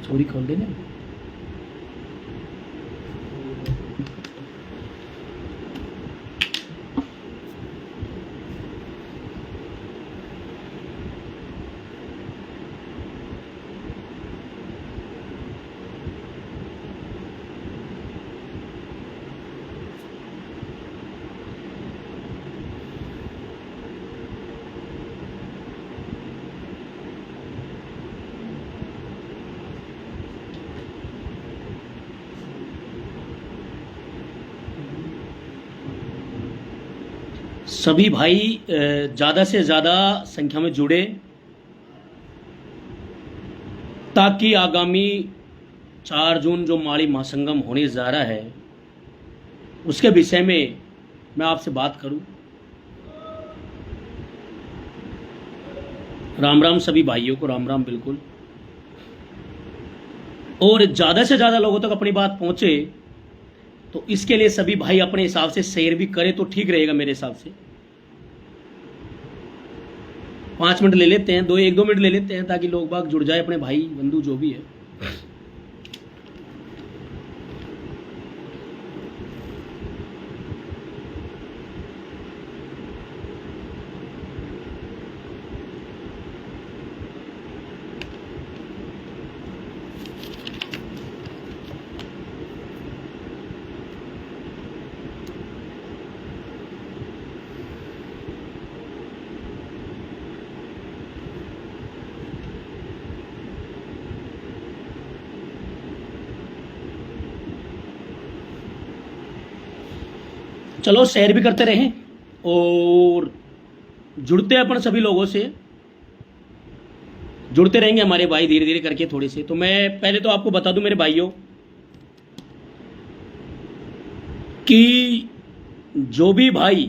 चोरी खोल देने। सभी भाई ज़्यादा से ज़्यादा संख्या में जुड़े, ताकि आगामी 4 जून जो माड़ी महासंगम होने जा रहा है उसके विषय में मैं आपसे बात करूं। राम राम सभी भाइयों को, राम राम बिल्कुल। और ज़्यादा से ज़्यादा लोगों तक अपनी बात पहुंचे तो इसके लिए सभी भाई अपने हिसाब से शेयर भी करें तो ठीक रहेगा। मेरे हिसाब से 5 मिनट ले लेते हैं, 1-2 मिनट ले लेते हैं, ताकि लोग बाग जुड़ जाए, अपने भाई बंधु जो भी है। चलो शेयर भी करते रहें और जुड़ते अपन सभी लोगों से, जुड़ते रहेंगे हमारे भाई धीरे धीरे करके थोड़े से। तो मैं पहले तो आपको बता दूं मेरे भाइयों कि जो भी भाई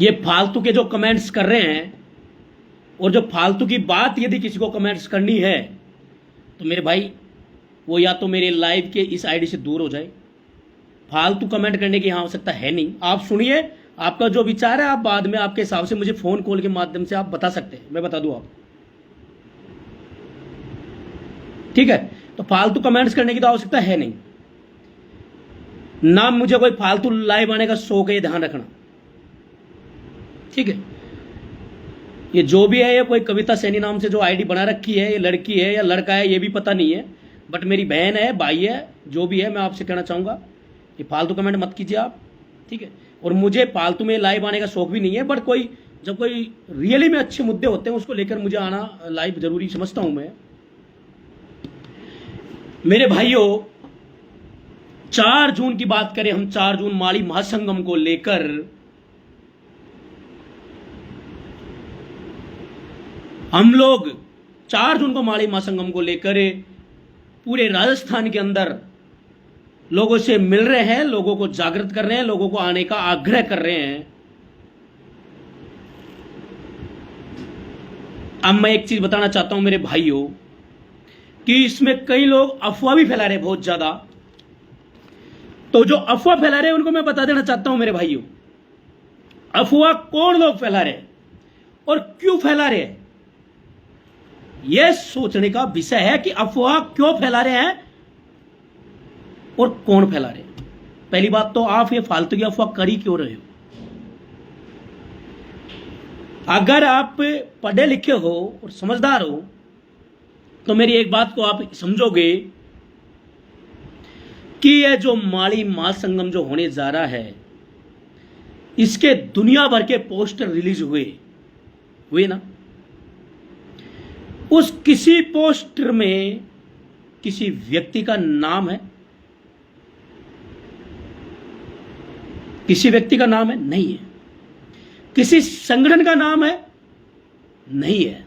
ये फालतू के जो कमेंट्स कर रहे हैं और जो फालतू की बात यदि किसी को कमेंट्स करनी है तो मेरे भाई वो या तो मेरे लाइव के इस आईडी से दूर हो जाए। फालतू कमेंट करने की यहाँ आवश्यकता है नहीं। आप सुनिए, आपका जो विचार है आप बाद में आपके हिसाब से मुझे फोन कॉल के माध्यम से आप बता सकते हैं, मैं बता दूं आप, ठीक है। तो फालतू कमेंट्स करने की तो आवश्यकता है नहीं ना। मुझे कोई फालतू लाइव आने का शौक है, ये ध्यान रखना, ठीक है। ये जो भी है, ये कोई कविता सैनी नाम से जो आईडी बना रखी है, ये लड़की है या लड़का है ये भी पता नहीं है, बट मेरी बहन है, भाई है, जो भी है, मैं आपसे कहना चाहूंगा ये फालतू कमेंट मत कीजिए आप, ठीक है। और मुझे फालतू में लाइव आने का शौक भी नहीं है, बट जब कोई रियली में अच्छे मुद्दे होते हैं उसको लेकर मुझे आना लाइव जरूरी समझता हूं मैं। मेरे भाइयों 4 जून की बात करें हम, 4 जून माड़ी महासंगम को लेकर हम लोग 4 जून को माड़ी महासंगम को लेकर पूरे राजस्थान के अंदर लोगों से मिल रहे हैं, लोगों को जागृत कर रहे हैं, लोगों को आने का आग्रह कर रहे हैं। अब मैं एक चीज बताना चाहता हूं मेरे भाइयों कि इसमें कई लोग अफवाह भी फैला रहे हैं बहुत ज्यादा। तो जो अफवाह फैला रहे हैं उनको मैं बता देना चाहता हूं मेरे भाइयों, अफवाह कौन लोग फैला रहे हैं और क्यों फैला रहे हैं, यह सोचने का विषय है कि अफवाह क्यों फैला रहे हैं और कौन फैला रहे हैं। पहली बात तो आप ये फालतू की अफवाह कर ही क्यों रहे हो। अगर आप पढ़े लिखे हो और समझदार हो तो मेरी एक बात को आप समझोगे कि यह जो माड़ी महासंगम जो होने जा रहा है इसके दुनिया भर के पोस्टर रिलीज हुए ना। उस किसी पोस्टर में किसी व्यक्ति का नाम है, किसी व्यक्ति का नाम है नहीं है, किसी संगठन का नाम है नहीं है।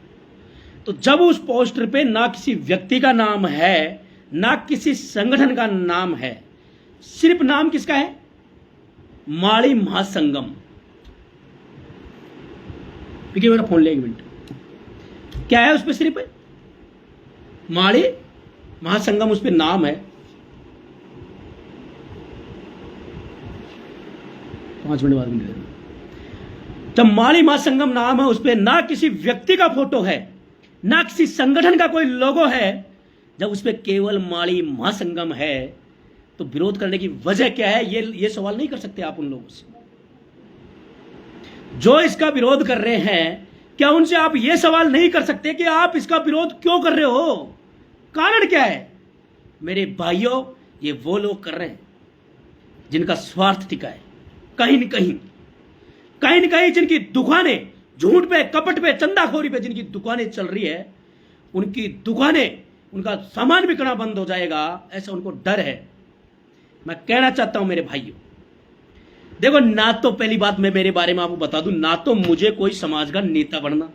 तो जब उस पोस्टर पे ना किसी व्यक्ति का नाम है ना किसी संगठन का नाम है, सिर्फ नाम किसका है, माड़ी महासंगम। देखिए मेरा फोन ले, 1 मिनट, क्या है उस पर, सिर्फ माड़ी महासंगम उस पर नाम है। 5 मिनट बाद में जब माड़ी महासंगम नाम है, उस पर ना किसी व्यक्ति का फोटो है ना किसी संगठन का कोई लोगो है। जब उस पर केवल माड़ी महासंगम है तो विरोध करने की वजह क्या है, ये सवाल नहीं कर सकते आप उन लोगों से जो इसका विरोध कर रहे हैं। क्या उनसे आप ये सवाल नहीं कर सकते कि आप इसका विरोध क्यों कर रहे हो, कारण क्या है? मेरे भाइयों, ये वो लोग कर रहे हैं जिनका स्वार्थ टिका है कहीं न कहीं जिनकी दुकानें झूठ पे, कपट पे, चंदाखोरी पे जिनकी दुकानें चल रही है, उनकी दुकानें, उनका सामान बिकना बंद हो जाएगा, ऐसा उनको डर है। मैं कहना चाहता हूं मेरे भाइयों, देखो, ना तो पहली बात मैं मेरे बारे में आपको बता दूं, ना तो मुझे कोई समाज का नेता बनना,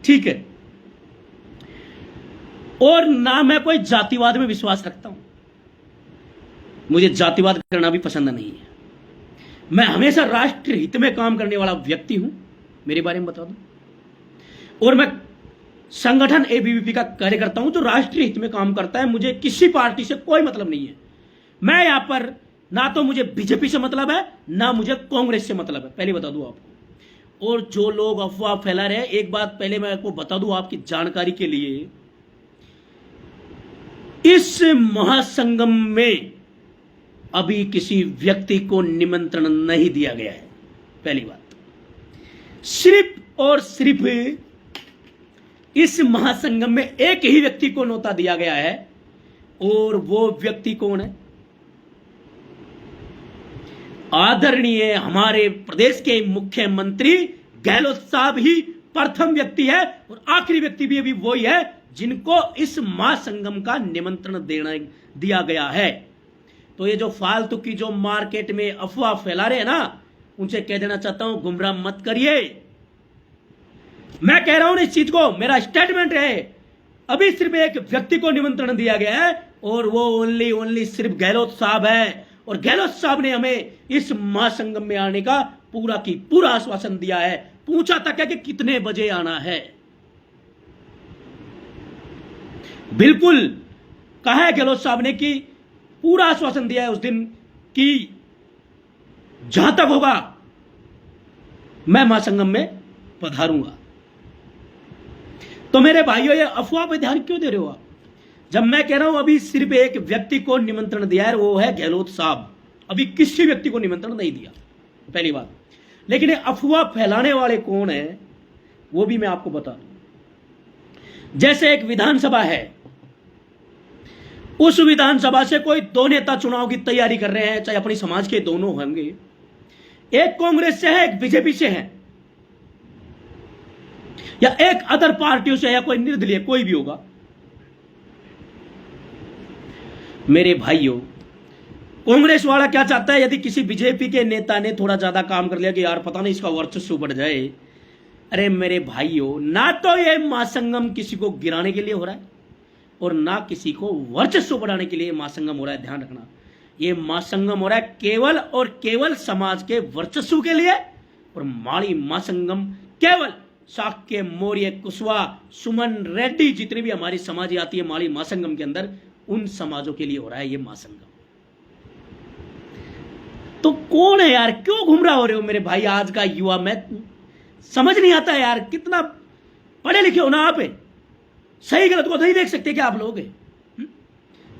ठीक है, और ना मैं कोई जातिवाद में विश्वास रखता हूं। मुझे जातिवाद करना भी पसंद नहीं है। मैं हमेशा राष्ट्र हित में काम करने वाला व्यक्ति हूं, मेरे बारे में बता दूं। और मैं संगठन एबीवीपी का कार्यकर्ता हूं जो राष्ट्रीय हित में काम करता है। मुझे किसी पार्टी से कोई मतलब नहीं है। मैं यहां पर ना तो मुझे बीजेपी से मतलब है, ना मुझे कांग्रेस से मतलब है, पहले बता दूं आपको। और जो लोग अफवाह फैला रहे हैं, एक बात पहले मैं आपको बता दूं आपकी जानकारी के लिए, इस महासंगम में अभी किसी व्यक्ति को निमंत्रण नहीं दिया गया है। पहली बात, सिर्फ और सिर्फ इस महासंगम में एक ही व्यक्ति को न्योता दिया गया है, और वो व्यक्ति कौन है? आदरणीय हमारे प्रदेश के मुख्यमंत्री गहलोत साहब ही प्रथम व्यक्ति है, और आखिरी व्यक्ति भी अभी वही है जिनको इस महासंगम का निमंत्रण दिया गया है। तो ये जो फालतू की जो मार्केट में अफवाह फैला रहे हैं ना, उनसे कह देना चाहता हूं, गुमराह मत करिए। मैं कह रहा हूं इस चीज को, मेरा स्टेटमेंट है, अभी सिर्फ एक व्यक्ति को निमंत्रण दिया गया है, और वो ओनली सिर्फ गहलोत साहब है। और गहलोत साहब ने हमें इस महासंगम में आने का पूरा आश्वासन दिया है। पूछा तक है कि कितने बजे आना है। बिल्कुल कहा है गहलोत साहब ने कि पूरा आश्वासन दिया है उस दिन कि जहां तक होगा मैं महासंगम में पधारूंगा। तो मेरे भाइयों, ये अफवाह पे ध्यान क्यों दे रहे हो आप? जब मैं कह रहा हूं अभी सिर्फ एक व्यक्ति को निमंत्रण दिया है, वो है गहलोत साहब। अभी किसी व्यक्ति को निमंत्रण नहीं दिया, पहली बात। लेकिन ये अफवाह फैलाने वाले कौन है वो भी मैं आपको बता दूं। जैसे एक विधानसभा है, उस विधानसभा से कोई दो नेता चुनाव की तैयारी कर रहे हैं, चाहे अपनी समाज के दोनों होंगे, एक कांग्रेस से है, एक बीजेपी से है, या एक अदर पार्टियों से, या कोई निर्दलीय, कोई भी होगा। मेरे भाइयों, कांग्रेस वाला क्या चाहता है? यदि किसी बीजेपी के नेता ने थोड़ा ज्यादा काम कर लिया कि यार पता नहीं इसका वर्चस्व बढ़ जाए, अरे मेरे भाइयों, ना तो ये महासंगम किसी को गिराने के लिए हो रहा है, और ना किसी को वर्चस्व बढ़ाने के लिए महासंगम हो रहा है। ध्यान रखना, ये महासंगम हो रहा है केवल और केवल समाज के वर्चस्व के लिए। और माड़ी महासंगम केवल शाक्य, मौर्य, कुशवाहा, सुमन, रेड्डी, जितनी भी हमारी समाज आती है माड़ी महासंगम के अंदर, उन समाजों के लिए हो रहा है ये महासंगम। तो कौन है यार, क्यों गुमराह हो रहे हो मेरे भाई? आज का युवा, मैं समझ नहीं आता यार, कितना पढ़े लिखे हो ना आप, सही गलत को नहीं देख सकते क्या आप लोग?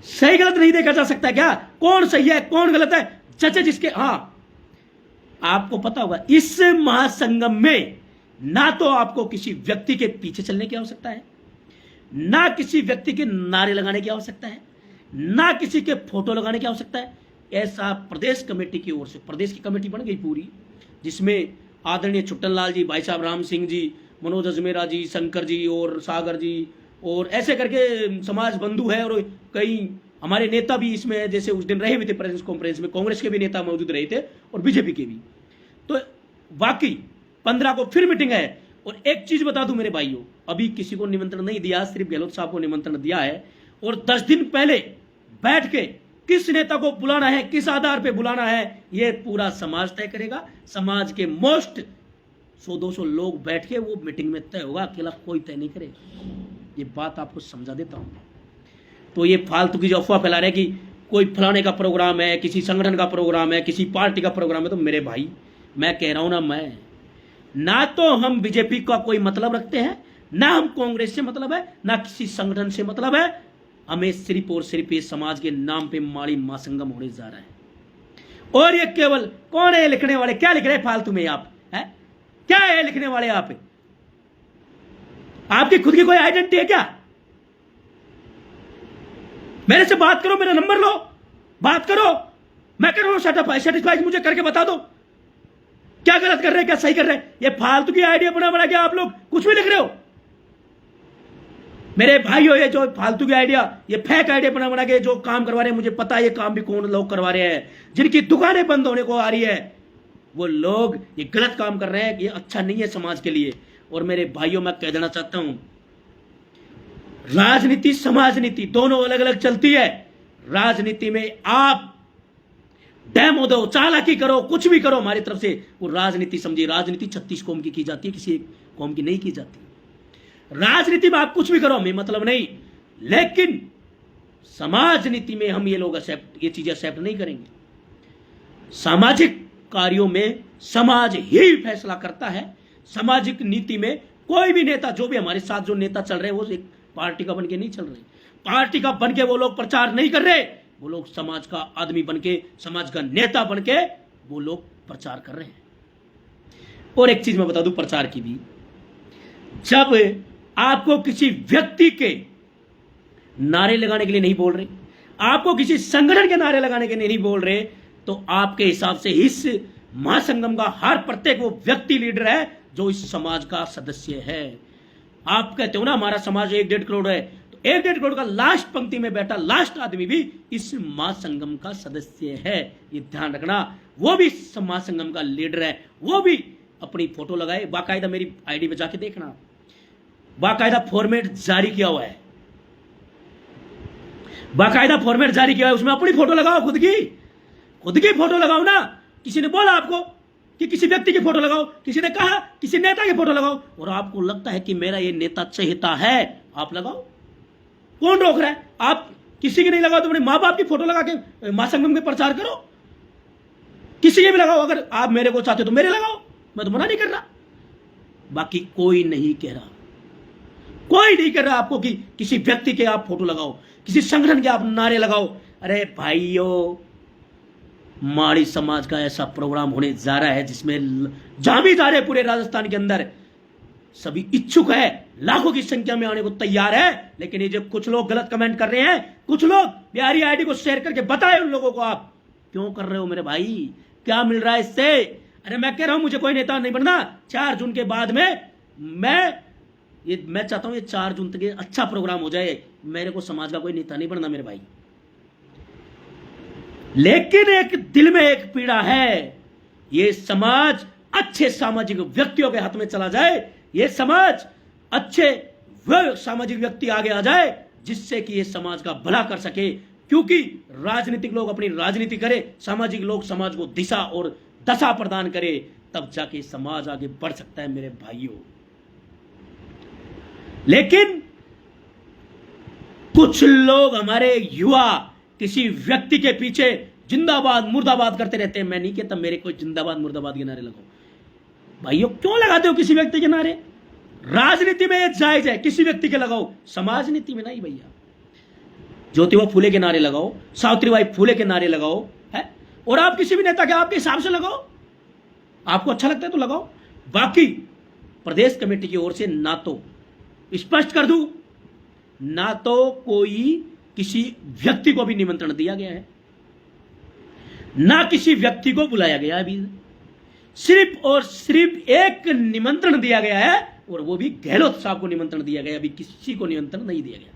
सही गलत नहीं देखा जा सकता क्या? कौन सही है कौन गलत है, चचे जिसके। हाँ, आपको पता होगा इस महासंगम में ना तो आपको किसी व्यक्ति के पीछे चलने की आवश्यकता है, ना किसी व्यक्ति के नारे लगाने की आवश्यकता है, ना किसी के फोटो लगाने की आवश्यकता है। ऐसा प्रदेश कमेटी की ओर से, प्रदेश की कमेटी बन गई पूरी, जिसमें आदरणीय छुट्टन लाल जी, भाई साहब राम सिंह जी, मनोज अजमेरा जी, शंकर जी और सागर जी, और ऐसे करके समाज बंधु है, और कई हमारे नेता भी इसमें है। जैसे उस दिन रहे हुए थे प्रेस कॉन्फ्रेंस में, कांग्रेस के भी नेता मौजूद रहे थे और बीजेपी के भी। तो बाकी 15 को फिर मीटिंग है। और एक चीज बता दूं मेरे भाइयों, अभी किसी को निमंत्रण नहीं दिया, सिर्फ गहलोत साहब को निमंत्रण दिया है। और 10 दिन पहले बैठ के किस नेता को बुलाना है, किस आधार पे बुलाना है, ये पूरा समाज तय करेगा। समाज के मोस्ट 100-200 लोग बैठ के वो मीटिंग में तय होगा, अकेला कोई तय नहीं करेगा। ये बात आपको समझा देता हूं। तो ये फालतू की जो अफवाह फैला रहे कि कोई फलाने का प्रोग्राम है, किसी संगठन का प्रोग्राम है, किसी पार्टी का प्रोग्राम है, तो मेरे भाई मैं कह रहा हूं ना, मैं ना तो हम बीजेपी का कोई मतलब रखते हैं, ना हम कांग्रेस से मतलब है, ना किसी संगठन से मतलब है। हमें सिर्फ और सिर्फ ये समाज के नाम पे माड़ी महासंगम होने जा रहा है। और ये केवल कौन है लिखने वाले, क्या लिख रहे हैं फालतू में आप है? क्या है लिखने वाले आप? आपकी खुद की कोई आइडेंटिटी है क्या? मेरे से बात करो, मेरा नंबर लो, बात करो, मैं कर रहा हूं सेटिस्फाई मुझे करके बता दो क्या गलत कर रहे हैं, क्या सही कर रहे हैं। ये फालतू की आइडिया बना के आप लोग कुछ भी लिख रहे हो मेरे भाइयों। ये जो फालतू की आइडिया, ये फेक आइडिया बना के जो काम करवा रहे हैं, मुझे पता है ये काम भी कौन लोग करवा रहे हैं। जिनकी दुकानें बंद होने को आ रही है, वो लोग ये गलत काम कर रहे हैं। ये अच्छा नहीं है समाज के लिए। और मेरे भाइयों, मैं कह देना चाहता हूं, राजनीति समाज नीति दोनों अलग अलग चलती है। राजनीति में आप डेमो दो, चालाकी करो, कुछ भी करो हमारी तरफ से, वो राजनीति समझिए। राजनीति 36 कौम की जाती है, किसी एक कौम की नहीं की जाती। राजनीति में आप कुछ भी करो, हमें मतलब नहीं, लेकिन समाज नीति में हम ये लोग ये चीजें एक्सेप्ट नहीं करेंगे। सामाजिक कार्यों में समाज ही फैसला करता है। सामाजिक नीति में कोई भी नेता, जो भी हमारे साथ जो नेता चल रहे हैं, वो एक पार्टी का बनके नहीं चल रहे। पार्टी का बनके वो लोग प्रचार नहीं कर रहे, वो लोग समाज का आदमी बनके, समाज का नेता बनके वो लोग प्रचार कर रहे हैं। और एक चीज मैं बता दूं प्रचार की भी, जब आपको किसी व्यक्ति के नारे लगाने के लिए नहीं बोल रहे, आपको किसी संगठन के नारे लगाने के लिए नहीं बोल रहे, तो आपके हिसाब से इस महासंगम का हर प्रत्येक वो व्यक्ति लीडर है जो इस समाज का सदस्य है। आप कहते हो ना हमारा समाज 1-1.5 करोड़ है, तो 1-1.5 करोड़ का लास्ट पंक्ति में बैठा लास्ट आदमी भी इस महासंगम का सदस्य है। ये ध्यान रखना। वो भी महासंगम का लीडर है। वो भी अपनी फोटो लगाए, बाकायदा मेरी आईडी पे जाके देखना, बाकायदा फॉर्मेट जारी किया हुआ है, बाकायदा फॉर्मेट जारी किया है। उसमें अपनी फोटो लगाओ, खुद की फोटो लगाओ ना। किसी ने बोला आपको कि किसी व्यक्ति की फोटो लगाओ, किसी ने कहा किसी नेता की फोटो लगाओ, और आपको लगता है कि मेरा ये नेता चहेता है, आप लगाओ, कौन रोक रहा है? आप किसी की नहीं लगाओ तो अपने मां बाप की फोटो लगा के महासंगम में प्रचार करो। किसी की भी लगाओ, अगर आप मेरे को चाहते हो तो मेरे लगाओ, मैं तो मना नहीं कर रहा। बाकी कोई नहीं कह रहा, कोई नहीं कर रहा आपको कि किसी व्यक्ति के आप फोटो लगाओ, किसी संगठन के आप नारे लगाओ। अरे भाइयों, माड़ी समाज का ऐसा प्रोग्राम होने जा रहा है जिसमें जहां भी जा रहे पूरे राजस्थान के अंदर सभी इच्छुक है, लाखों की संख्या में आने को तैयार है। लेकिन ये जब कुछ लोग गलत कमेंट कर रहे हैं, कुछ लोग प्यारी आईडी को शेयर करके बताए उन लोगों को आप क्यों कर रहे हो मेरे भाई, क्या मिल रहा है इससे। अरे मैं कह रहा हूं मुझे कोई नेता नहीं बनना। 4 जून के बाद में मैं चाहता हूं ये 4 जून तक अच्छा प्रोग्राम हो जाए। मेरे को समाज का कोई नेता नहीं बनना मेरे भाई, लेकिन एक दिल में एक पीड़ा है, ये समाज अच्छे सामाजिक व्यक्तियों के हाथ में चला जाए, ये समाज अच्छे सामाजिक व्यक्ति आगे आ जाए जिससे कि ये समाज का भला कर सके। क्योंकि राजनीतिक लोग अपनी राजनीति करे, सामाजिक लोग समाज को दिशा और दशा प्रदान करे, तब जाके समाज आगे बढ़ सकता है मेरे भाइयों। लेकिन कुछ लोग, हमारे युवा, किसी व्यक्ति के पीछे जिंदाबाद मुर्दाबाद करते रहते हैं। मैं नहीं कहता मेरे को जिंदाबाद मुर्दाबाद के नारे लगाओ। भाइयों क्यों लगाते हो किसी व्यक्ति के नारे? राजनीति में जायज है, किसी व्यक्ति के लगाओ, समाज नीति में नहीं भैया। ज्योतिबा फूले के नारे लगाओ, सावित्रीबाई फूले के नारे लगाओ, है, और आप किसी भी नेता के आपके हिसाब से लगाओ, आपको अच्छा लगता है तो लगाओ। बाकी प्रदेश कमेटी की ओर से ना तो स्पष्ट कर दूं, ना तो कोई किसी व्यक्ति को भी निमंत्रण दिया गया है, ना किसी व्यक्ति को बुलाया गया अभी। सिर्फ और सिर्फ एक निमंत्रण दिया गया है, और वो भी गहलोत साहब को निमंत्रण दिया गया, अभी किसी को निमंत्रण नहीं दिया गया।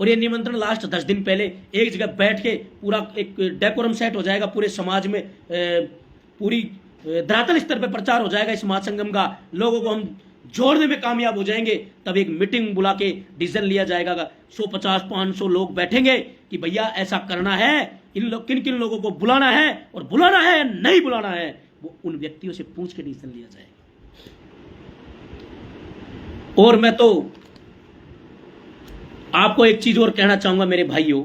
और ये निमंत्रण लास्ट 10 दिन पहले एक जगह बैठ के पूरा एक डेकोरम सेट हो जाएगा, पूरे समाज में पूरी धरातल स्तर पर प्रचार हो जाएगा इस महासंगम का, लोगों को हम जोड़ने में कामयाब हो जाएंगे। तब एक मीटिंग बुला के डिसीजन लिया जाएगा, 150-500 लोग बैठेंगे कि भैया ऐसा करना है, किन किन लोगों को बुलाना है, और बुलाना है नहीं बुलाना है, वो उन व्यक्तियों से पूछ के डिसीजन लिया जाएगा। और मैं तो आपको एक चीज और कहना चाहूंगा मेरे भाइयों,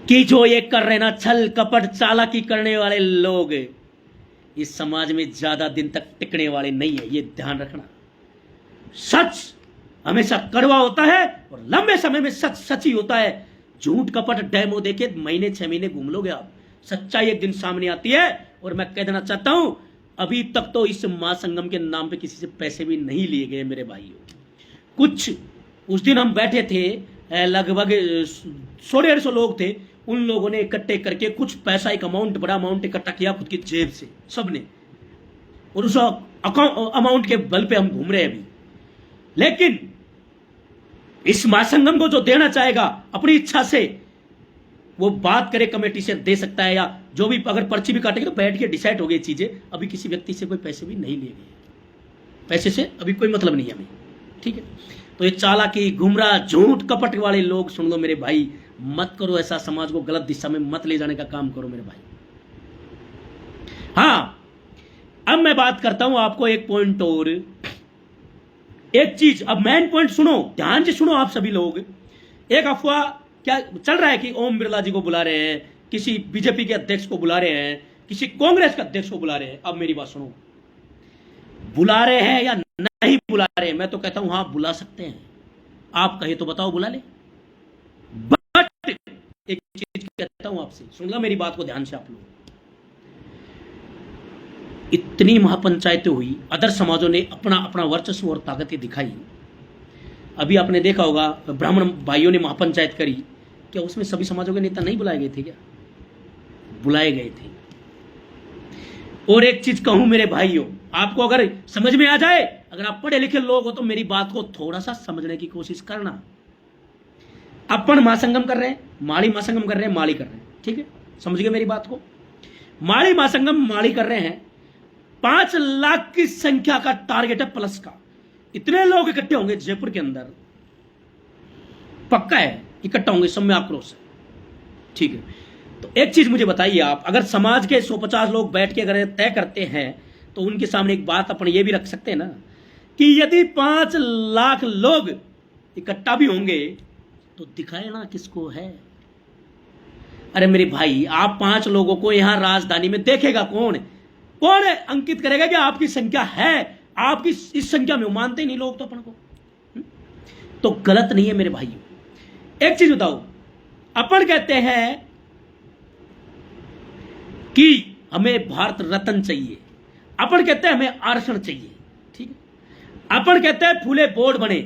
कि जो ये कर रहे ना छल कपट चालाकी करने वाले लोग, इस समाज में ज्यादा दिन तक टिकने वाले नहीं है, ये ध्यान रखना। सच हमेशा कड़वा होता है और लंबे समय में सच सच ही होता है। झूठ कपट डेमो देखे महीने 6 महीने घूम लोगे आप, सच्चाई एक दिन सामने आती है। और मैं कह देना चाहता हूं, अभी तक तो इस महासंगम के नाम पे किसी से पैसे भी नहीं लिए गए मेरे भाइयों। कुछ उस दिन हम बैठे थे, लगभग 100-150 लोग थे, उन लोगों ने इकट्ठे करके कुछ पैसा, एक अमाउंट, बड़ा अमाउंट इकट्ठा किया खुद की जेब से सबने, और उस अमाउंट के बल पे हम घूम रहे हैं अभी। लेकिन इस महासंगम को जो देना चाहेगा अपनी इच्छा से, वो बात करे कमेटी से दे सकता है, या जो भी अगर पर्ची भी काटेंगे तो बैठ के डिसाइड हो गई चीजें। अभी किसी व्यक्ति से कोई पैसे भी नहीं लिए गए, पैसे से अभी कोई मतलब नहीं है हमें, ठीक है। तो ये चालाकी, गुमराह, झूठ कपट वाले लोग सुन लो मेरे भाई, मत करो ऐसा, समाज को गलत दिशा में मत ले जाने का काम करो मेरे भाई। हाँ, अब मैं बात करता हूं आपको एक पॉइंट और, एक चीज, अब मेन पॉइंट सुनो, ध्यान से सुनो आप सभी लोग। एक अफवाह क्या चल रहा है कि ओम बिरला जी को बुला रहे हैं, किसी बीजेपी के अध्यक्ष को बुला रहे हैं, किसी कांग्रेस के अध्यक्ष को बुला रहे हैं। अब मेरी बात सुनो, बुला रहे हैं या नहीं बुला रहे हैं, मैं तो कहता हूं हाँ बुला सकते हैं। आप कहे तो बताओ बुला ले। बट एक चीज कहता हूं आपसे, सुन लो मेरी बात को ध्यान से आप लोग। इतनी महापंचायतें हुई, अदर समाजों ने अपना अपना वर्चस्व और ताकतें दिखाई। अभी आपने देखा होगा ब्राह्मण भाइयों ने महापंचायत करी, क्या उसमें सभी समाजों के नेता नहीं बुलाए गए थे? क्या बुलाए गए थे। और एक चीज कहूं मेरे भाइयों, आपको अगर समझ में आ जाए, अगर आप पढ़े लिखे लोग हो तो मेरी बात को थोड़ा सा समझने की कोशिश करना। अपन महासंगम कर रहे हैं, माड़ी महासंगम कर रहे हैं, माड़ी कर रहे हैं, ठीक है, समझ गए मेरी बात को। माड़ी महासंगम माड़ी कर रहे हैं, 5 लाख की संख्या का टारगेट है प्लस का। इतने लोग इकट्ठे होंगे जयपुर के अंदर, पक्का है इकट्ठा होंगे, सब में आक्रोश है, ठीक है। तो एक चीज मुझे बताइए आप, अगर समाज के 150 लोग बैठ के अगर तय करते हैं तो उनके सामने एक बात अपन ये भी रख सकते हैं ना, कि यदि 5 लाख लोग इकट्ठा भी होंगे तो दिखाए ना किसको है। अरे मेरे भाई, आप 5 लोगों को यहां राजधानी में देखेगा कौन? कौन है अंकित करेगा कि आपकी संख्या है? आपकी इस संख्या में मानते ही नहीं लोग तो अपन को, तो गलत नहीं है मेरे भाइयों। एक चीज बताओ, अपन कहते हैं कि हमें भारत रत्न चाहिए, अपन कहते हैं हमें आरक्षण चाहिए, ठीक है। अपन कहते हैं फूले बोर्ड बने,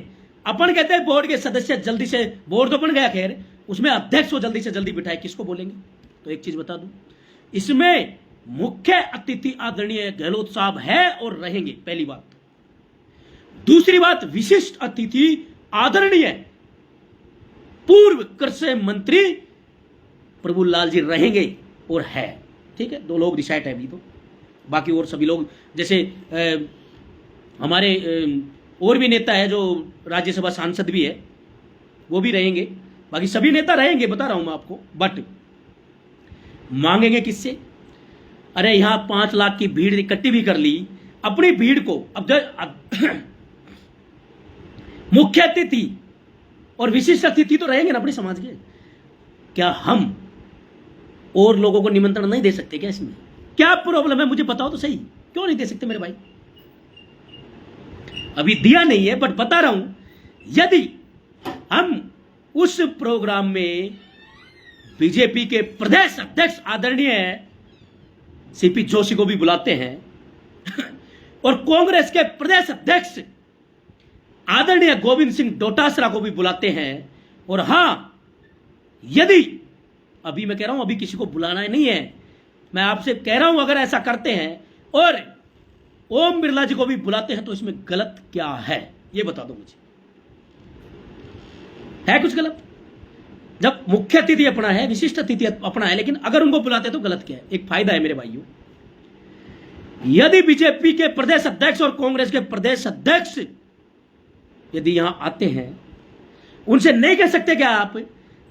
अपन कहते हैं बोर्ड के सदस्य जल्दी से, बोर्ड तो बन गया खैर, उसमें अध्यक्ष को जल्दी से जल्दी बिठाए, किसको बोलेंगे? तो एक चीज बता दूं, इसमें मुख्य अतिथि आदरणीय गहलोत साहब है और रहेंगे, पहली बात। दूसरी बात, विशिष्ट अतिथि आदरणीय पूर्व कृषि मंत्री प्रभुलाल जी रहेंगे और है, ठीक है। 2 लोग डिसाइड है अभी तो, बाकी और सभी लोग जैसे हमारे और भी नेता है जो राज्यसभा सांसद भी है, वो भी रहेंगे, बाकी सभी नेता रहेंगे, बता रहा हूं मैं आपको। बट मांगेंगे किससे? अरे यहां 5 लाख की भीड़ इकट्ठी भी कर ली, अपनी भीड़ को अब मुख्य अतिथि और विशिष्ट अतिथि तो रहेंगे ना अपने समाज के, क्या हम और लोगों को निमंत्रण नहीं दे सकते क्या? इसमें क्या प्रॉब्लम है? मुझे बताओ तो सही, क्यों नहीं दे सकते मेरे भाई? अभी दिया नहीं है, बट बता रहा हूं, यदि हम उस प्रोग्राम में बीजेपी के प्रदेश अध्यक्ष आदरणीय सीपी जोशी को भी बुलाते हैं और कांग्रेस के प्रदेश अध्यक्ष आदरणीय गोविंद सिंह डोटासरा को भी बुलाते हैं, और हां, यदि अभी मैं कह रहा हूं अभी किसी को बुलाना नहीं है, मैं आपसे कह रहा हूं अगर ऐसा करते हैं और ओम बिरला जी को भी बुलाते हैं तो इसमें गलत क्या है? ये बता दो मुझे, है कुछ गलत? जब मुख्य अतिथि अपना है, विशिष्ट अतिथि अपना है, लेकिन अगर उनको बुलाते हैं तो गलत क्या है? एक फायदा है मेरे भाइयों, यदि बीजेपी के प्रदेश अध्यक्ष और कांग्रेस के प्रदेश अध्यक्ष यदि यहां आते हैं, उनसे नहीं कह सकते क्या आप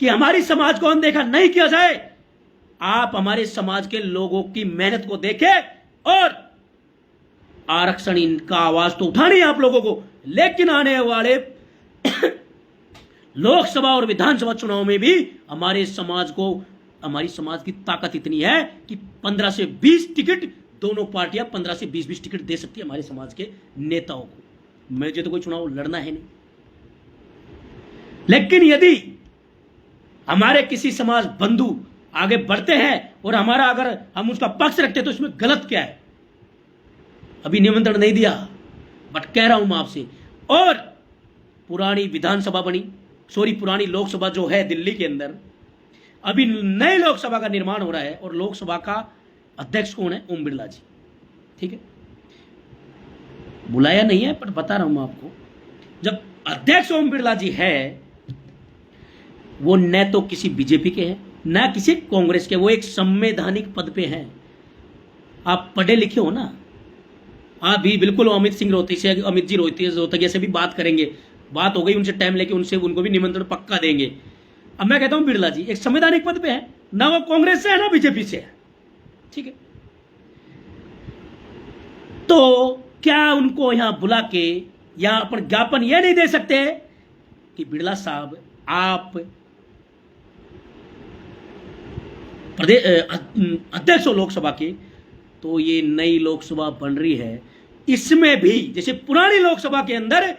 कि हमारी समाज को अनदेखा नहीं किया जाए? आप हमारे समाज के लोगों की मेहनत को देखें और आरक्षण इनका आवाज तो उठानी है आप लोगों को, लेकिन आने वाले लोकसभा और विधानसभा चुनाव में भी हमारे समाज को, हमारी समाज की ताकत इतनी है कि 15 से 20 टिकट, दोनों पार्टियां 15 से 20 टिकट दे सकती है हमारे समाज के नेताओं को। मुझे तो कोई चुनाव लड़ना है नहीं। लेकिन यदि हमारे किसी समाज बंधु आगे बढ़ते हैं और हमारा अगर हम उसका पक्ष रखते हैं तो इसमें गलत क्या है? अभी निमंत्रण नहीं दिया, बट कह रहा हूं मैं आपसे। और पुरानी विधानसभा बनी, सॉरी पुरानी लोकसभा जो है दिल्ली के अंदर, अभी नई लोकसभा का निर्माण हो रहा है और लोकसभा का अध्यक्ष कौन है? ओम बिरला जी। ठीक है, बुलाया नहीं है पर बता रहा हूं मैं आपको। जब अध्यक्ष ओम बिरला जी है, वो न तो किसी बीजेपी के हैं न किसी कांग्रेस के, वो एक संवैधानिक पद पे हैं। आप पढ़े लिखे हो ना, आप भी बिल्कुल अमित सिंह अमित जी रोहतगी से भी बात करेंगे, बात हो गई उनसे, टाइम लेके उनसे उनको भी निमंत्रण पक्का देंगे। अब मैं कहता हूं बिरला जी एक संवैधानिक पद पे है, ना वो कांग्रेस से है ना बीजेपी से है। ठीक है, तो क्या उनको यहां बुला के यहां अपन ज्ञापन ये नहीं दे सकते कि बिरला साहब आप प्रदेश अध्यक्ष हो लोकसभा के, तो ये नई लोकसभा बन रही है, इसमें भी जैसे पुरानी लोकसभा के अंदर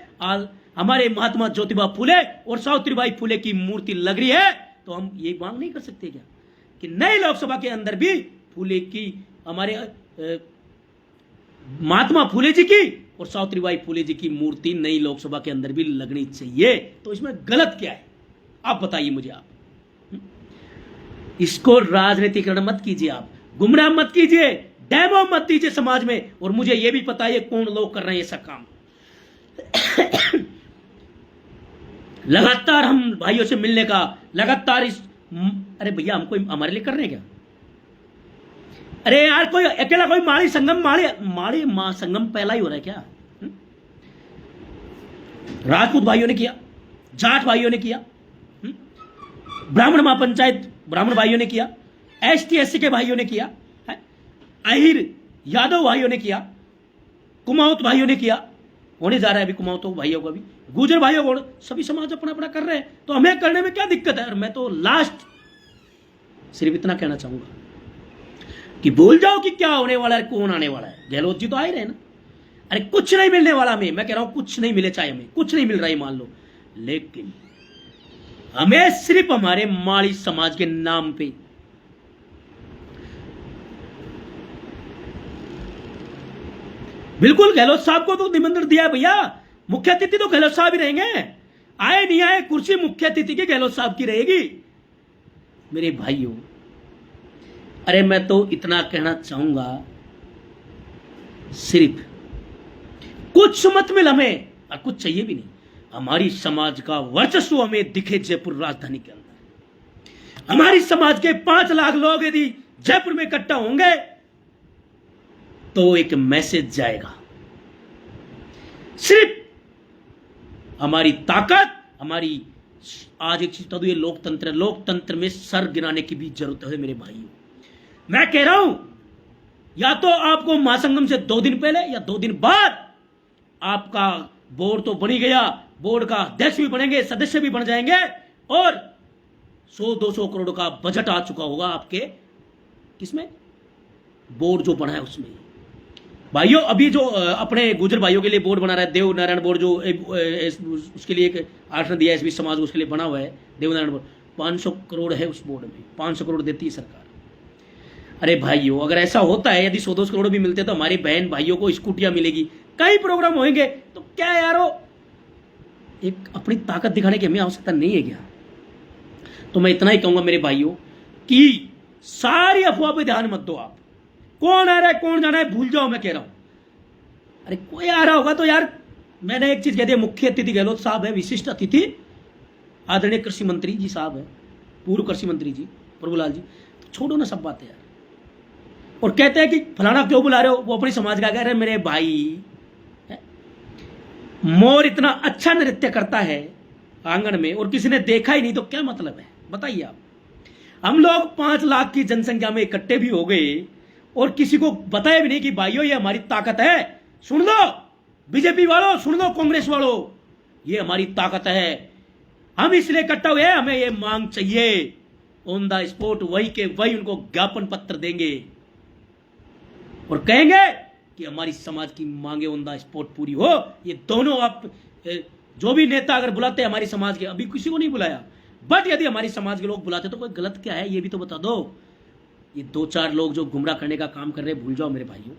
हमारे महात्मा ज्योतिबा फुले और सावित्रीबाई फुले की मूर्ति लग रही है, तो हम ये मांग नहीं कर सकते क्या कि नई लोकसभा के अंदर भी फुले की, हमारे महात्मा फुले जी की और सावित्रीबाई फुले जी की मूर्ति नई लोकसभा के अंदर भी लगनी चाहिए? तो इसमें गलत क्या है? आप बताइए मुझे। आप इसको राजनीतिकरण मत कीजिए, आप गुमराह मत कीजिए, डेमो मत दीजिए समाज में। और मुझे यह भी पता है कौन लोग कर रहे हैं ऐसा काम। लगातार हम भाइयों से मिलने का, लगातार इस, अरे भैया हमको हमारे लिए कर रहे हैं क्या? अरे यार कोई अकेला कोई माड़ी संगम माड़ी मां संगम पहला ही हो रहा है क्या? राजपूत भाइयों ने किया, जाट भाइयों ने किया, ब्राह्मण महापंचायत ब्राह्मण भाइयों ने किया, एसटी एससी के भाइयों ने किया, अहिर यादव भाइयों ने किया, कुमाऊत भाइयों ने किया, होने जा रहा है अभी कुमाऊतों भाइयों का भी, गुजर भाइयों को, सभी समाज अपना अपना कर रहे हैं, तो हमें करने में क्या दिक्कत है? और मैं तो लास्ट सिर्फ इतना कहना चाहूंगा कि भूल जाओ कि क्या होने वाला है, कौन आने वाला है। गहलोत जी तो आ ही रहे ना। अरे कुछ नहीं मिलने वाला, मैं कह रहा हूं कुछ नहीं मिले, चाहे हमें कुछ नहीं मिल रहा है मान लो, लेकिन हमें सिर्फ हमारे माड़ी समाज के नाम पे बिल्कुल गहलोत साहब को तो निमंत्रण दिया है भैया, मुख्य अतिथि तो गहलोत साहब ही रहेंगे, आए नहीं आए कुर्सी मुख्य अतिथि की गहलोत साहब की रहेगी मेरे भाइयों। अरे मैं तो इतना कहना चाहूंगा, सिर्फ कुछ मत मिल हमें और कुछ चाहिए भी नहीं, हमारी समाज का वर्चस्व हमें दिखे जयपुर राजधानी के अंदर। हमारी समाज के 5 लाख लोग यदि जयपुर में इकट्ठा होंगे तो एक मैसेज जाएगा, सिर्फ हमारी ताकत, हमारी आज एक चीज बता दूं, ये लोकतंत्र है, लोकतंत्र में सर गिराने की भी जरूरत है मेरे भाइयों। मैं कह रहा हूं या तो आपको महासंगम से 2 दिन पहले या 2 दिन बाद आपका बोर्ड तो बन ही गया, बोर्ड का अध्यक्ष भी बनेंगे, सदस्य भी बन जाएंगे और 100-200 करोड़ का बजट आ चुका होगा आपके किसमें, बोर्ड जो बना है उसमें। भाइयों अभी जो अपने गुजर भाइयों के लिए बोर्ड बना रहा है, देव नारायण बोर्ड, जो उसके लिए एक आसन दिया एसबी समाज उसके लिए बना हुआ है देव नारायण बोर्ड, 500 करोड़ है उस बोर्ड में, 500 करोड़ देती है सरकार। अरे भाइयों अगर ऐसा होता है, यदि 100-200 करोड़ भी मिलते तो हमारी बहन भाइयों को स्कूटियां मिलेगी, कई प्रोग्राम होंगे, तो क्या यारो एक अपनी ताकत दिखाने की हमें आवश्यकता नहीं है क्या? तो मैं इतना ही कहूंगा मेरे भाइयों कि सारी अफवाह पे ध्यान मत दो आप, कौन आ रहा है कौन जाना है भूल जाओ, मैं कह रहा हूं। अरे कोई आ रहा होगा तो यार, मैंने एक चीज कह दी, मुख्य अतिथि गहलोत साहब है, विशिष्ट अतिथि आदरणीय कृषि मंत्री जी साहब है, पूर्व कृषि मंत्री जी प्रभुलाल जी, तो छोड़ो ना सब बातें यार। और कहते हैं कि फलाना क्यों बुला रहे हो, वो अपनी समाज का कह रहे हैं। मेरे भाई मोर इतना अच्छा नृत्य करता है आंगन में और किसी ने देखा ही नहीं तो क्या मतलब है, बताइए आप। हम लोग 5 लाख की जनसंख्या में इकट्ठे भी हो गए और किसी को बताया भी नहीं कि भाइयों ये हमारी ताकत है, सुन लो बीजेपी वालों, सुन लो कांग्रेस वालों, ये हमारी ताकत है, हम इसलिए इकट्ठा हुए, हमें ये मांग चाहिए। ऑन द स्पॉट वही के वही उनको ज्ञापन पत्र देंगे और कहेंगे कि हमारी समाज की मांगे ऑन द स्पॉट पूरी हो। ये दोनों आप जो भी नेता अगर बुलाते हैं हमारी समाज के, अभी किसी को नहीं बुलाया, बट यदि हमारी समाज के लोग बुलाते तो कोई गलत क्या है ये भी तो बता दो। ये 2-4 लोग जो गुमराह करने का काम कर रहे हैं भूल जाओ मेरे भाइयों।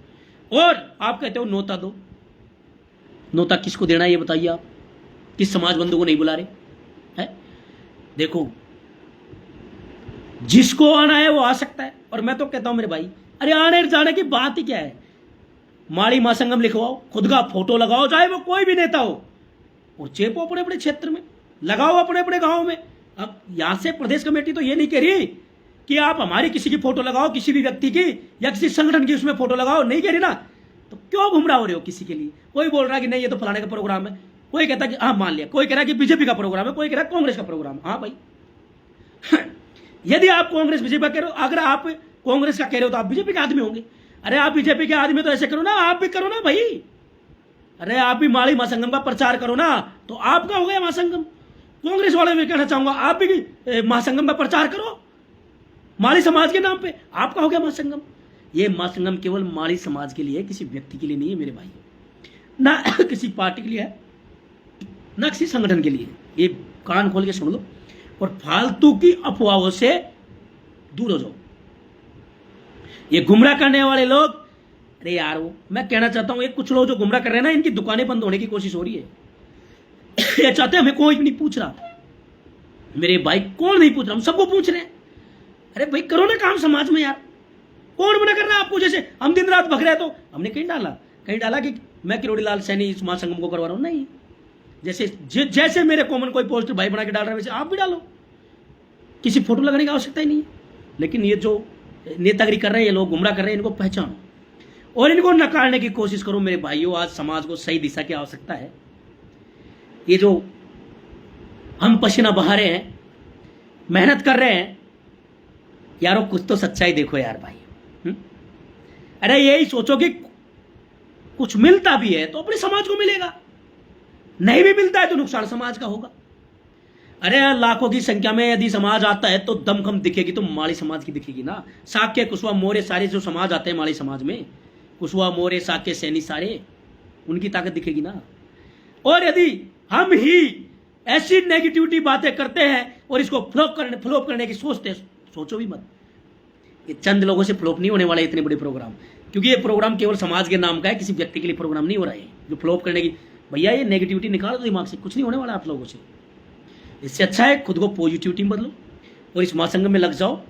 और आप कहते हो नोता दो, नोता किसको देना है ये बताइए आप, किस समाज बंधु को नहीं बुला रहे है? देखो जिसको आना है वो आ सकता है, और मैं तो कहता हूं मेरे भाई, अरे आने जाने की बात ही क्या है, माड़ी महासंगम लिखवाओ, खुद का फोटो लगाओ, चाहे वो कोई भी नेता हो, और चेपो अपने अपने क्षेत्र में, लगाओ अपने अपने गांव में। अब यहां से प्रदेश कमेटी तो ये नहीं कह रही कि आप हमारी किसी की फोटो लगाओ, किसी भी व्यक्ति की या किसी संगठन की उसमें फोटो लगाओ, नहीं कह रही ना, तो क्यों घुमरा हो रहे हो किसी के लिए? कोई बोल रहा है कि नहीं ये तो फलाने का प्रोग्राम है, कोई कहता कि हाँ मान लिया, कोई कह रहा है कि बीजेपी का प्रोग्राम है, कोई कह रहा है कांग्रेस का प्रोग्राम। हाँ भाई यदि आप कांग्रेस बीजेपी का कह रहे हो, अगर आप कांग्रेस का कह रहे हो तो आप बीजेपी के आदमी होंगे। अरे आप बीजेपी के आदमी तो ऐसे करो ना, आप भी करो ना भाई, अरे आप भी माड़ी महासंगम का प्रचार करो ना, तो आपका हो गया महासंगम। कांग्रेस वाले में कहना चाहूंगा आप भी महासंगम का प्रचार करो, माड़ी समाज के नाम पे, आपका हो गया महासंगम। ये महासंगम केवल माड़ी समाज के लिए है, किसी व्यक्ति के लिए नहीं है मेरे भाई, ना किसी पार्टी के लिए है, ना किसी संगठन के लिए। ये कान खोल के सुन लो और फालतू की अफवाहों से दूर हो जाओ। ये गुमराह करने वाले लोग, अरे यार वो मैं कहना चाहता हूं, ये कुछ लोग जो गुमराह कर रहे हैं ना, इनकी दुकानें बंद होने की कोशिश हो रही है। ये चाहते हैं हमें कोई नहीं पूछ रहा मेरे भाई, कौन नहीं पूछ रहा, हम सबको पूछ रहे हैं। अरे भाई करो ना काम समाज में यार, कौन मना कर रहा है आपको? जैसे हम दिन रात भग रहे हैं, तो हमने कहीं डाला कि मैं किरोड़ी लाल सैनी इस महासंगम को करवा रहा हूं, नहीं। जैसे मेरे कॉमन कोई पोस्टर भाई बना के डाल रहा है वैसे आप भी डालो, किसी फोटो लगाने की आवश्यकता ही नहीं है। लेकिन ये जो नेतागिरी कर रहे हैं, ये लोग गुमराह कर रहे हैं, इनको पहचानो और इनको नकारने की कोशिश करो मेरे भाइयों। आज समाज को सही दिशा की आवश्यकता है। ये जो हम पसीना बहा रहे हैं, मेहनत कर रहे हैं, यारो कुछ तो सच्चाई देखो यार भाई। अरे यही सोचो कि कुछ मिलता भी है तो अपने समाज को मिलेगा, नहीं भी मिलता है तो नुकसान समाज का होगा। अरे लाखों की संख्या में यदि समाज आता है तो दमखम दिखेगी तो माड़ी समाज की दिखेगी ना। साक्य कुशवा मौर्य सारे जो समाज आते हैं माड़ी समाज में, कुशवा मौर्य साक्य सैनी सारे, उनकी ताकत दिखेगी ना। और यदि हम ही ऐसी नेगेटिविटी बातें करते हैं और इसको फ्लॉप करने की सोचते हैं, सोचो भी मत। ये चंद लोगों से फ्लॉप नहीं होने वाले इतने बड़े प्रोग्राम, क्योंकि ये प्रोग्राम केवल समाज के नाम का है, किसी व्यक्ति के लिए प्रोग्राम नहीं हो रहा है जो फ्लॉप करने की। भैया ये नेगेटिविटी निकालो दिमाग से, कुछ नहीं होने वाला आप लोगों से। इससे अच्छा है खुद को पॉजिटिविटी में बदलो और इस महासंगम में लग जाओ,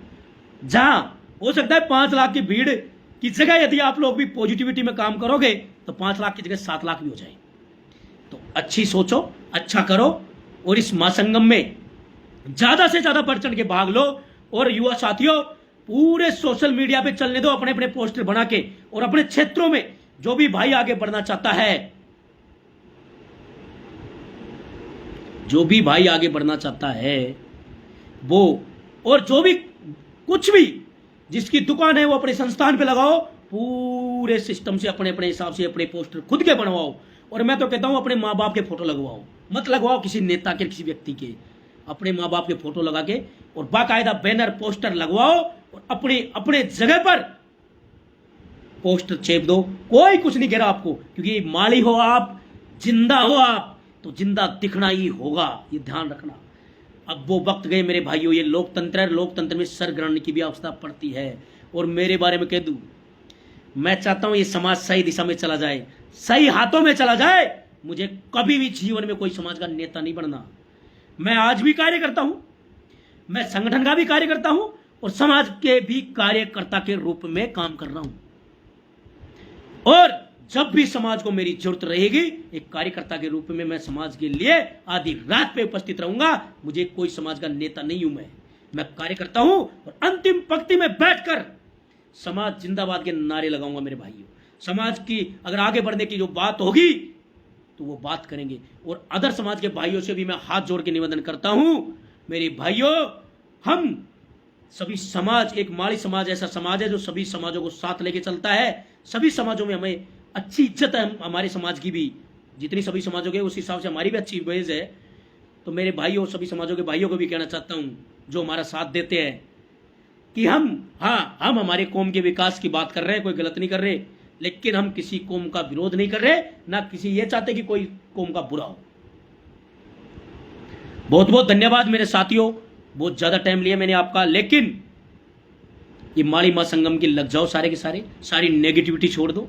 जहां हो सकता है 5 लाख की भीड़ की जगह यदि आप लोग भी पॉजिटिविटी में काम करोगे तो 5 लाख की जगह 7 लाख भी हो जाए। तो अच्छी सोचो, अच्छा करो और इस महासंगम में ज्यादा से ज्यादा बढ़ चढ़ के भाग लो। और युवा साथियों, पूरे सोशल मीडिया पे चलने दो अपने अपने पोस्टर बना के, और अपने क्षेत्रों में जो भी भाई आगे बढ़ना चाहता है, जो भी भाई आगे बढ़ना चाहता है वो, और जो भी कुछ भी जिसकी दुकान है वो अपने संस्थान पे लगाओ, पूरे सिस्टम से अपने अपने हिसाब से अपने पोस्टर खुद के बनवाओ। और मैं तो कहता हूं अपने माँ बाप के फोटो लगवाओ, मत लगवाओ किसी नेता के, किसी व्यक्ति के, अपने माँ बाप के फोटो लगा के और बाकायदा बैनर पोस्टर लगवाओ और अपने अपने जगह पर पोस्टर चेप दो। कोई कुछ नहीं कह रहा आपको, क्योंकि माली हो आप, जिंदा हो आप, तो जिंदा दिखना ही होगा, ये ध्यान रखना। अब वो वक्त गए मेरे भाइयों, ये लोकतंत्र है, लोकतंत्र में सर ग्रहण की भी आवश्यकता पड़ती है। और मेरे बारे में कह दूं, मैं चाहता हूं ये समाज सही दिशा में चला जाए, सही हाथों में चला जाए। मुझे कभी भी जीवन में कोई समाज का नेता नहीं बनना। मैं आज भी कार्य करता हूं, मैं संगठन का भी कार्य करता हूं और समाज के भी कार्यकर्ता के रूप में काम कर रहा हूं। और जब भी समाज को मेरी जरूरत रहेगी, एक कार्यकर्ता के रूप में मैं समाज के लिए आधी रात पे उपस्थित रहूंगा। मुझे कोई समाज का नेता नहीं हूं, मैं कार्यकर्ता हूं और अंतिम पंक्ति में बैठकर समाज जिंदाबाद के नारे लगाऊंगा मेरे भाइयों। समाज की अगर आगे बढ़ने की जो बात होगी तो वो बात करेंगे। और अदर समाज के भाइयों से भी मैं हाथ जोड़ के निवेदन करता हूं, मेरे भाइयों, हम सभी समाज, एक माड़ी समाज ऐसा समाज है जो सभी समाजों को साथ लेके चलता है। सभी समाजों में हमें अच्छी इज्जत है, हमारे समाज की भी, जितनी सभी समाजों के उस हिसाब से हमारी भी अच्छी इमेज है। तो मेरे भाइयों, सभी समाजों के भाइयों को भी कहना चाहता हूं जो हमारा साथ देते हैं कि हम हमारे कौम के विकास की बात कर रहे हैं, कोई गलत नहीं कर रहे। लेकिन हम किसी कौम का विरोध नहीं कर रहे, ना किसी ये चाहते कि कोई कौम का बुरा हो। बहुत बहुत धन्यवाद मेरे साथियों, बहुत ज्यादा टाइम लिया मैंने आपका, लेकिन ये माड़ी मां संगम की लग जाओ सारे के सारे, सारी नेगेटिविटी छोड़ दो,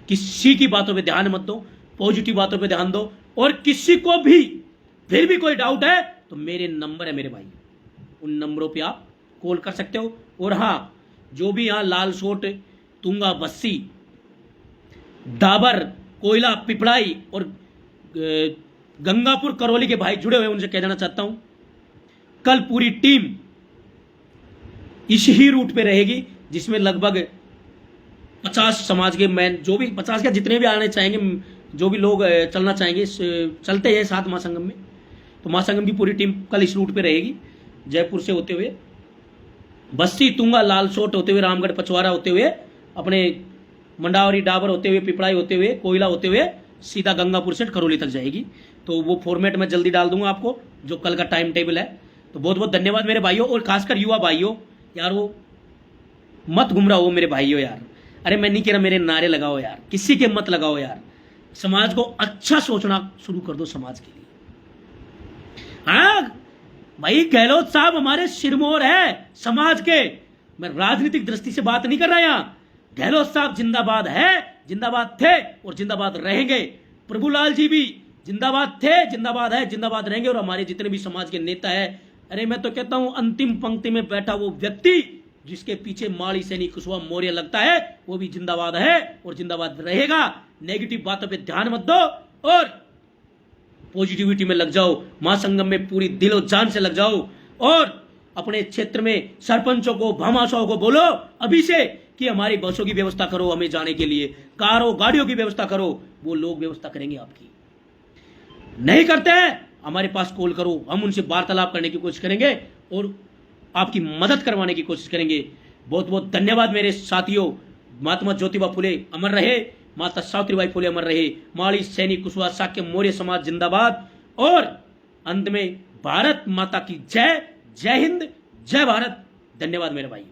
किसी की बातों पे ध्यान मत दो, पॉजिटिव बातों पे ध्यान दो। और किसी को भी फिर भी कोई डाउट है तो मेरे नंबर है मेरे भाई, उन नंबरों पे आप कॉल कर सकते हो। और हाँ, जो भी यहाँ लालसोट, तुंगा बस्सी, डाबर, कोयला, पिपड़ाई और गंगापुर करौली के भाई जुड़े हुए, उनसे कह देना चाहता हूं कल पूरी टीम इसी ही रूट पे रहेगी, जिसमें लगभग 50 समाज के मैन, जो भी 50 के जितने भी आने चाहेंगे, जो भी लोग चलना चाहेंगे, चलते हैं साथ महासंगम में। तो महासंगम की पूरी टीम कल इस रूट पे रहेगी, जयपुर से होते हुए बस्ती, तुंगा, लालसोट होते हुए, रामगढ़, पचवारा होते हुए, अपने मंडावरी, डाबर होते हुए, पिपड़ाई होते हुए, कोयला होते हुए, सीधा गंगापुर से करौली तक जाएगी। तो वो फॉर्मेट मैं जल्दी डाल दूंगा आपको, जो कल का टाइम टेबल है। तो बहुत बहुत धन्यवाद मेरे भाइयों, और खासकर युवा भाइयों, यार वो मत गुमराह हो मेरे भाइयों यार। अरे मैं नहीं कह रहा मेरे नारे लगाओ यार, किसी के मत लगाओ यार, समाज को अच्छा सोचना शुरू कर दो समाज के लिए। हाँ भाई, गहलोत साहब हमारे सिरमौर है समाज के, मैं राजनीतिक दृष्टि से बात नहीं कर रहा यहां। गहलोत साहब जिंदाबाद है, जिंदाबाद थे और जिंदाबाद रहेंगे। प्रभुलाल जी भी जिंदाबाद थे, जिंदाबाद है, जिंदाबाद रहेंगे। और हमारे जितने भी समाज के नेता है, अरे मैं तो कहता हूं अंतिम पंक्ति में बैठा वो व्यक्ति जिसके पीछे माड़ी सैनी कुशवाहा मौर्य लगता है, वो भी जिंदाबाद है और जिंदाबाद रहेगा। नेगेटिव बातों पे ध्यान मत दो और पॉजिटिविटी में लग जाओ, महासंगम में पूरी दिलो जान से लग जाओ। और अपने क्षेत्र में सरपंचों को, भामाशाहों को बोलो अभी से कि हमारी बसों की व्यवस्था करो, हमें जाने के लिए कारों गाड़ियों की व्यवस्था करो। वो लोग व्यवस्था करेंगे आपकी। नहीं करते हैं, हमारे पास कॉल करो, हम उनसे वार्तालाप करने की कोशिश करेंगे और आपकी मदद करवाने की कोशिश करेंगे। बहुत बहुत धन्यवाद मेरे साथियों। महात्मा ज्योतिबा फुले अमर रहे, माता सावित्रीबाई फुले अमर रहे, माड़ी सैनी कुशवाहा शाक्य मौर्य समाज जिंदाबाद। और अंत में भारत माता की जय, जय हिंद, जय भारत। धन्यवाद मेरे भाई।